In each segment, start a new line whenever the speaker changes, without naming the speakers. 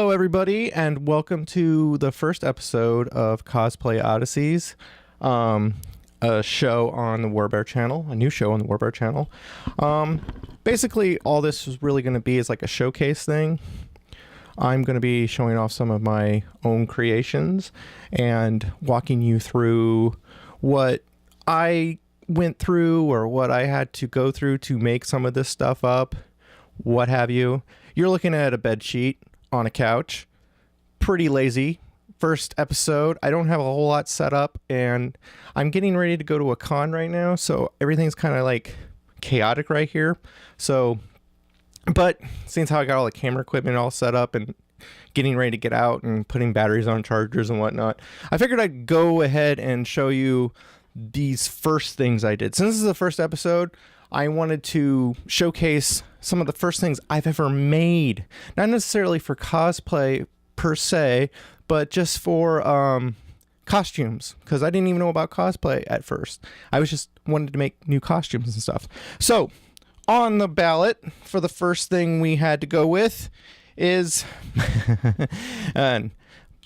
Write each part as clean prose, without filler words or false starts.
Hello, everybody, and welcome to the first episode of Cosplay Oddities, a show on the Warbear channel, a new show on the Warbear channel. Basically, all this is really going to be is like a showcase thing. I'm going to be showing off some of my own creations and walking you through what I went through or what I had to go through to make some of this stuff up, what have you. You're looking at a bed sheet on a couch. Pretty lazy. First episode. I don't have a whole lot set up, and I'm getting ready to go to a con right now, so everything's kind of like chaotic right here. So, but since how I got all the camera equipment all set up and getting ready to get out and putting batteries on chargers and whatnot, I figured I'd go ahead and show you these first things I did. Since this is the first episode, I wanted to showcase some of the first things I've ever made. Not necessarily for cosplay per se, but just for costumes, because I didn't even know about cosplay at first. I was just wanted to make new costumes and stuff. So on the ballot for the first thing we had to go with is, and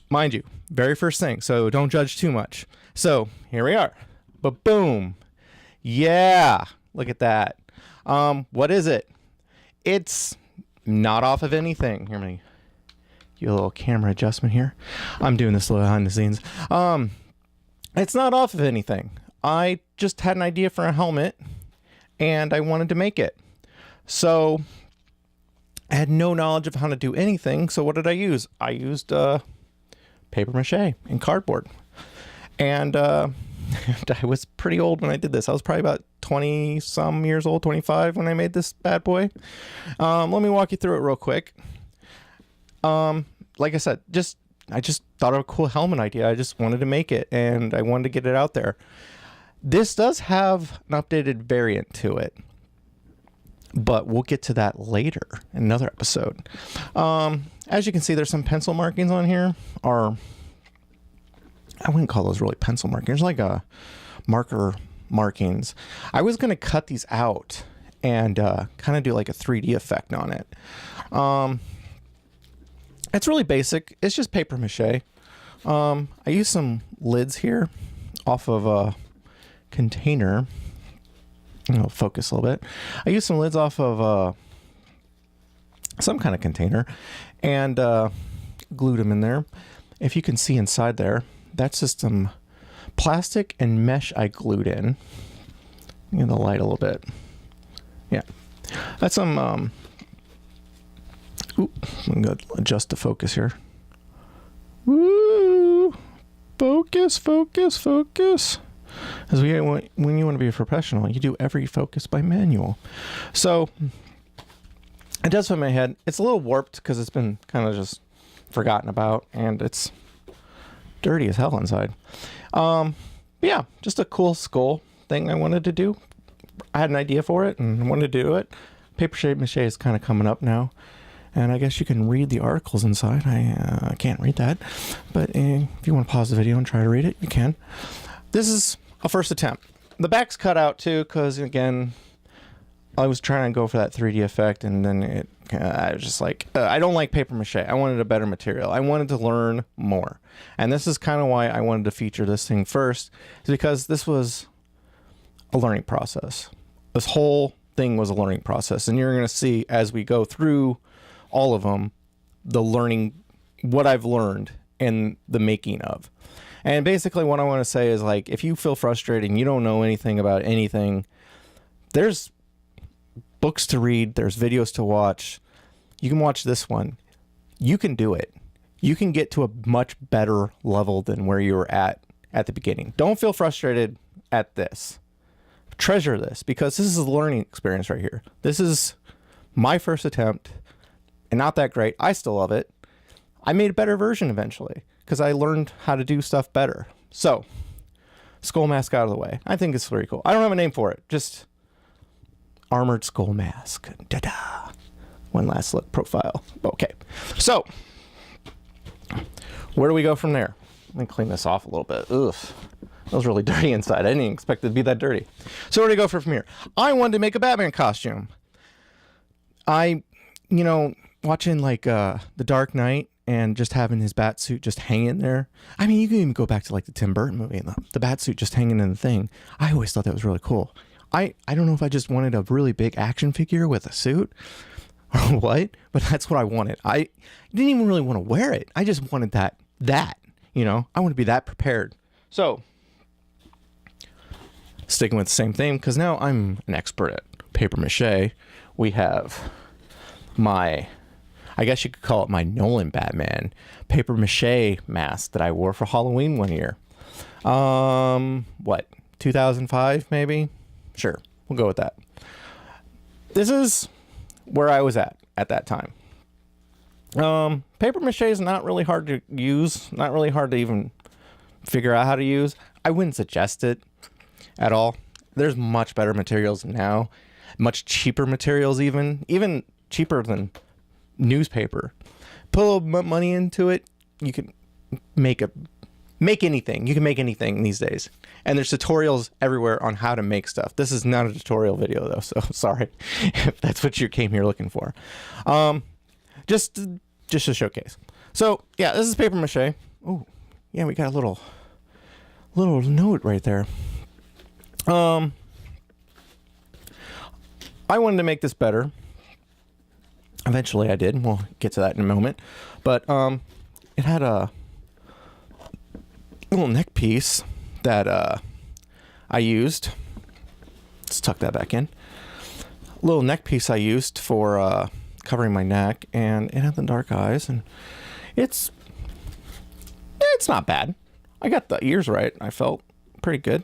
mind you, very first thing, so don't judge too much. So here we are. But boom. Yeah. Look at that. What is it? It's not off of anything. Here, let me do a little camera adjustment here. I'm doing this a little behind the scenes. It's not off of anything. I just had an idea for a helmet and I wanted to make it. So I had no knowledge of how to do anything. So what did I use? I used paper mache and cardboard. And I was pretty old when I did this. I was probably about 20 some years old, 25 when I made this bad boy. Let me walk you through it real quick. Like I said, I just thought of a cool helmet idea. I just wanted to make it and I wanted to get it out there. This does have an updated variant to it, but we'll get to that later in another episode. As you can see, there's some pencil markings on here, or I wouldn't call those really pencil markings, like a marker markings. I was going to cut these out and kind of do like a 3D effect on it. It's really basic. It's just paper mache. I used some lids here off of a container. I'll focus a little bit. I used some lids off of some kind of container and glued them in there. If you can see inside there, that's just some plastic and mesh I glued in. In the light a little bit. Yeah. That's some, I'm going to adjust the focus here. Woo! Focus, focus, focus. As when you want to be a professional, you do every focus by manual. So, it does fit in my head. It's a little warped because it's been kind of just forgotten about, and it's dirty as hell inside. Yeah, just a cool skull thing I wanted to do. I had an idea for it and wanted to do it. Paper mache is kind of coming up now, and I guess you can read the articles inside. I can't read that, but if you want to pause the video and try to read it, you can. This is a first attempt. The back's cut out too because, again, I was trying to go for that 3D effect, and then I was just like, I don't like paper mache. I wanted a better material. I wanted to learn more. And this is kind of why I wanted to feature this thing first, is because this was a learning process. This whole thing was a learning process. And you're going to see as we go through all of them, the learning, what I've learned and the making of. And basically what I want to say is, like, if you feel frustrated and you don't know anything about anything, there's books to read, there's videos to watch. You can watch this one. You can do it. You can get to a much better level than where you were at the beginning. Don't feel frustrated at this. Treasure this, because this is a learning experience right here. This is my first attempt, and not that great. I still love it. I made a better version eventually because I learned how to do stuff better. So, skull mask out of the way. I think it's very cool. I don't have a name for it. Just armored skull mask. Da-da. One last look profile. Okay. So, where do we go from there? Let me clean this off a little bit. Ugh. That was really dirty inside. I didn't expect it to be that dirty. So where do we go from here? I wanted to make a Batman costume. Watching like The Dark Knight and just having his bat suit just hanging there. I mean, you can even go back to like the Tim Burton movie and the bat suit just hanging in the thing. I always thought that was really cool. I don't know if I just wanted a really big action figure with a suit or what, but that's what I wanted. I didn't even really want to wear it. I just wanted that, you know, I want to be that prepared. So sticking with the same thing, because now I'm an expert at paper mache. We have my, I guess you could call it my Nolan Batman paper mache mask that I wore for Halloween one year. What, 2005 maybe? Sure, we'll go with that. This is where I was at that time. Paper mache is not really hard to use, not really hard to even figure out how to use. I wouldn't suggest it at all. There's much better materials now, much cheaper materials, even cheaper than newspaper. Put a little money into it, you can make anything. You can make anything these days. And there's tutorials everywhere on how to make stuff. This is not a tutorial video though, so sorry if that's what you came here looking for. Just to showcase. So yeah, this is paper mache. Oh, yeah, we got a little note right there. I wanted to make this better. Eventually I did. We'll get to that in a moment. But it had a little neck piece that I used. Let's tuck that back in. A little neck piece I used for covering my neck, and it had the dark eyes, and it's not bad. I got the ears right. I felt pretty good.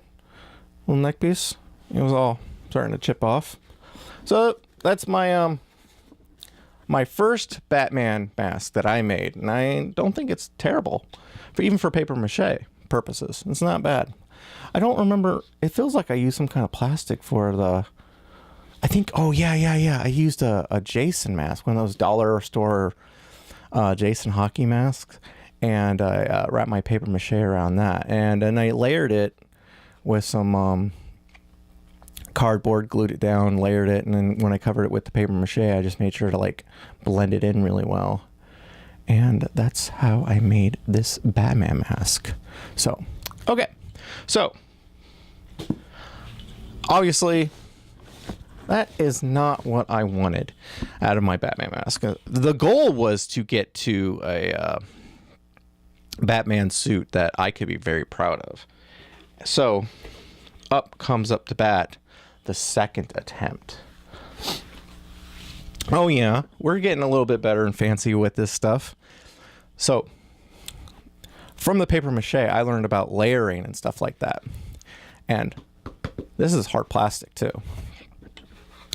Little neck piece. It was all starting to chip off. So that's my my first Batman mask that I made, and I don't think it's terrible, even for paper mache purposes. It's not bad. I don't remember. It feels like I used some kind of plastic for the. I think. Oh yeah. I used a Jason mask, one of those dollar store Jason hockey masks, and I wrapped my paper mache around that, and then I layered it with some cardboard, glued it down, layered it, and then when I covered it with the paper mache, I just made sure to like blend it in really well. And that's how I made this Batman mask. So, okay. So, obviously, that is not what I wanted out of my Batman mask. The goal was to get to a Batman suit that I could be very proud of. So, up comes up to bat the second attempt. Oh yeah, we're getting a little bit better and fancy with this stuff. So, from the paper mache, I learned about layering and stuff like that. And this is hard plastic too.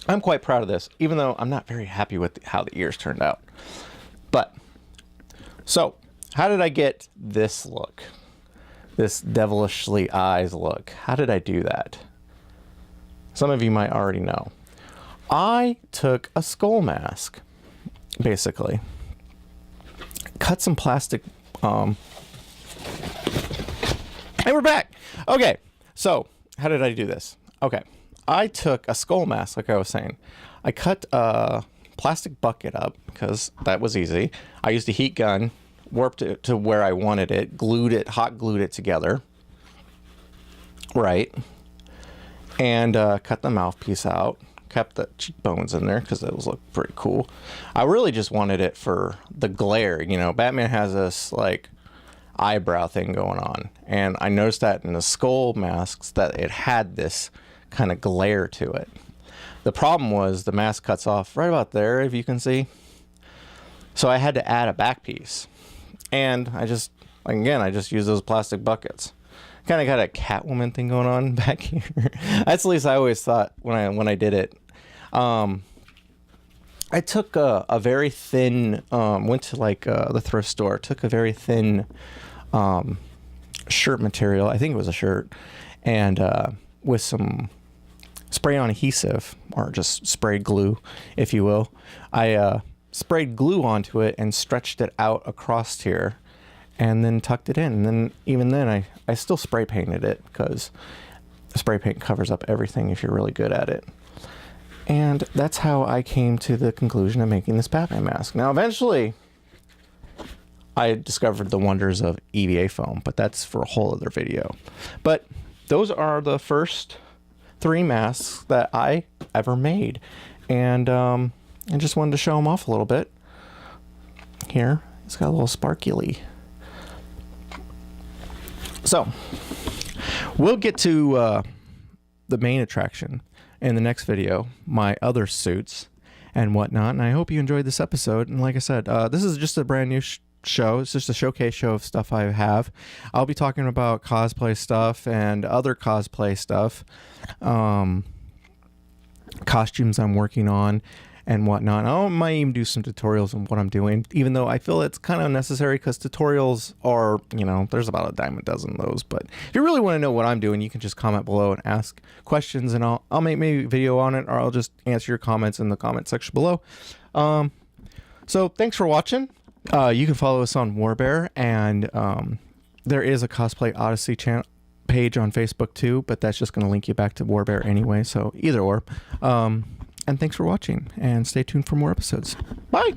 I'm quite proud of this, even though I'm not very happy with how the ears turned out. But, so, how did I get this look? This devilishly eyes look. How did I do that? Some of you might already know. I took a skull mask, basically. Cut some plastic, and we're back. Okay, so how did I do this? Okay, I took a skull mask, like I was saying. I cut a plastic bucket up, because that was easy. I used a heat gun, warped it to where I wanted it, hot glued it together. Right. And cut the mouthpiece out. Kept the cheekbones in there because those look pretty cool. I really just wanted it for the glare. You know, Batman has this like eyebrow thing going on. And I noticed that in the skull masks that it had this kind of glare to it. The problem was the mask cuts off right about there, if you can see. So I had to add a back piece. And I just use those plastic buckets. Kind of got a Catwoman thing going on back here. That's at least I always thought when I did it. I took a very thin, went to like the thrift store, took a very thin shirt material. I think it was a shirt. And with some spray-on adhesive, or just sprayed glue, if you will. I sprayed glue onto it and stretched it out across here. And then tucked it in. And then even then, I still spray painted it because spray paint covers up everything if you're really good at it. And that's how I came to the conclusion of making this Batman mask. Now, eventually, I discovered the wonders of EVA foam, but that's for a whole other video. But those are the first 3 masks that I ever made, and I just wanted to show them off a little bit. Here, it's got a little sparkly. So we'll get to the main attraction in the next video, my other suits and whatnot, and I hope you enjoyed this episode. And like I said, this is just a brand new show. It's just a showcase show of stuff I have. I'll be talking about cosplay stuff and other cosplay stuff, costumes I'm working on and whatnot. I might even do some tutorials on what I'm doing, even though I feel it's kind of necessary, because tutorials are, you know, there's about a dime a dozen of those. But if you really want to know what I'm doing, you can just comment below and ask questions, and I'll make maybe a video on it, or I'll just answer your comments in the comment section below. So thanks for watching. You can follow us on Warbear, and there is a Cosplay Odyssey channel page on Facebook too, but that's just going to link you back to Warbear anyway, so either or. And thanks for watching, and stay tuned for more episodes. Bye!